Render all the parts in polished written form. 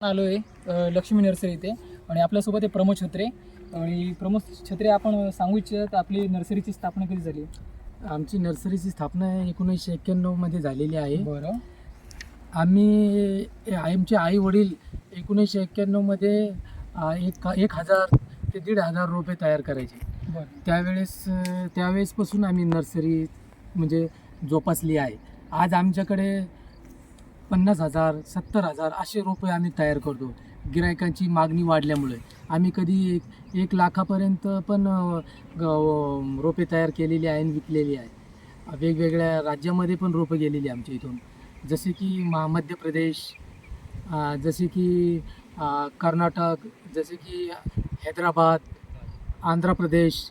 आलो आहे लक्ष्मी नर्सरी इथे आणि आपल्यासोबत आहे प्रमोद छत्रे. आणि प्रमोद छत्रे, आपण सांगू इच्छित आपली नर्सरीची स्थापना कधी झाली? आमची नर्सरीची स्थापना 1991 मध्ये झालेली आहे. बरं. आमचे आई वडील 1991 मध्ये 1000 ते 1500 रोपे तयार करायचे. बरं. त्यावेळेसपासून आम्ही नर्सरी म्हणजे जोपासली आहे. आज आमच्याकडे 50,000 70,000 असे रोपे आम्ही तयार करतो. गिरायकांची मागणी वाढल्यामुळे आम्ही कधी 1 लाखापर्यंत पण रोपे तयार केलेली आहे आणि विकलेली आहे. वेगवेगळ्या राज्यामध्ये पण रोपं गेलेली आमच्या इथून, जसे की मध्य प्रदेश, जसे की कर्नाटक, जसे की हैदराबाद, आंध्र प्रदेश,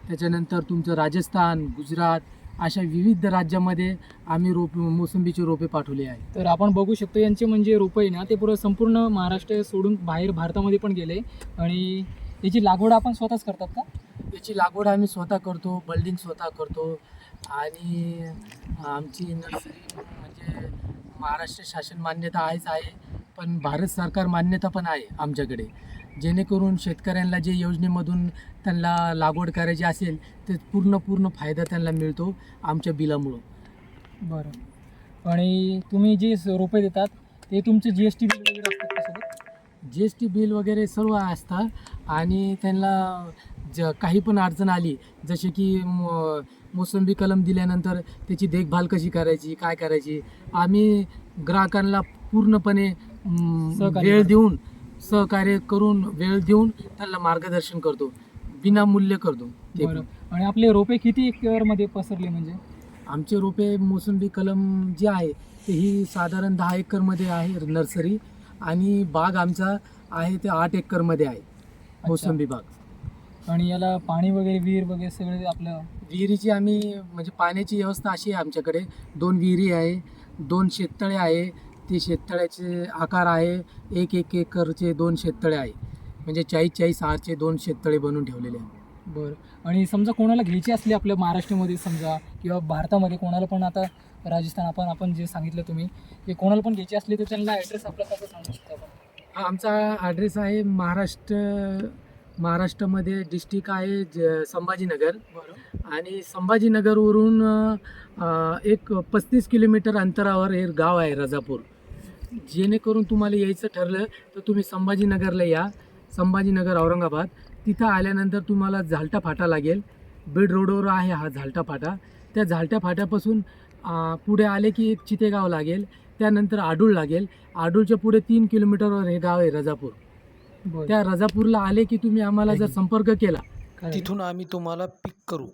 त्याच्यानंतर तुमचं राजस्थान, गुजरात, अशा विविध राज्यामध्ये आम्ही मोसंबीचे रोपे पाठवले आहे. तर आपण बघू शकतो यांचे म्हणजे रोपं आहे ना, ते संपूर्ण महाराष्ट्र सोडून बाहेर भारतामध्ये पण गेले. आणि याची लागवड आपण स्वतःच करतात का? याची लागवड आम्ही स्वतः करतो, बल्डिंग स्वतः करतो. आणि आमची नर्सरी म्हणजे महाराष्ट्र शासन मान्यता आहे, पण भारत सरकार मान्यता पण आहे आमच्याकडे, जेणेकरून शेतकऱ्यांना जे योजनेमधून त्यांना लागवड करायची असेल ते पूर्ण फायदा त्यांना मिळतो आमच्या बिलामुळं. बरं. आणि तुम्ही जे रोपे देतात ते तुमचे GST बिल वगैरे असतात त्यासोबत? GST बिल वगैरे सर्व असतात. आणि त्यांना काही पण अडचण आली, जसे की मोसंबी कलम दिल्यानंतर त्याची देखभाल कशी करायची, काय करायची, आम्ही ग्राहकांना पूर्णपणे सहकार्य करून वेळ देऊन त्यांना मार्गदर्शन करतो, विनामूल्य करतो. बरं. आणि आपले रोपे किती एकरमध्ये पसरले? म्हणजे आमचे रोपे मोसंबी कलम जे आहे ते ही साधारण 10 एकरमध्ये आहे नर्सरी, आणि बाग आमचा आहे ते 8 एकरमध्ये आहे मोसंबी बाग. आणि याला पाणी वगैरे, विहीर वगैरे सगळे आपलं? विहिरीची आम्ही म्हणजे पाण्याची व्यवस्था अशी आहे आमच्याकडे, 2 विहिरी आहे, 2 शेततळे आहे. ते शेततळ्याचे आकार आहे 1 एकरचे 2 शेततळे आहे, म्हणजे 40 आरचे 2 शेततळे बनवून ठेवलेले आहे. बरं. आणि समजा कोणाला घ्यायची असली आपल्या महाराष्ट्रामध्ये समजा, किंवा भारतामध्ये कोणाला पण, आता राजस्थान आपण जे सांगितलं तुम्ही, की कोणाला पण घ्यायची असली तर त्यांना ॲड्रेस आपला कसं सांगू शकतो आपण? हा आमचा ॲड्रेस आहे महाराष्ट्रामध्ये डिस्ट्रिक्ट आहे संभाजीनगर. बरं. आणि संभाजीनगरवरून एक 35 किलोमीटर अंतरावर हे गाव आहे रजापूर. जेणेकरून तुम्हाला यायचं ठरलं तर तुम्ही संभाजीनगरला या, संभाजीनगर औरंगाबाद. तिथं आल्यानंतर तुम्हाला झालटा फाटा लागेल, बीड रोडवर आहे हा झालटा फाटा. त्या झालटा फाट्यापासून पुढे आले की एक चितेगाव लागेल, त्यानंतर आडूळ लागेल. आडूळच्या पुढे 3 किलोमीटरवर हे गाव आहे रजापूर. त्या रजापूरला आले की तुम्ही आम्हाला जर संपर्क केला, तिथून आम्ही तुम्हाला पिक करू.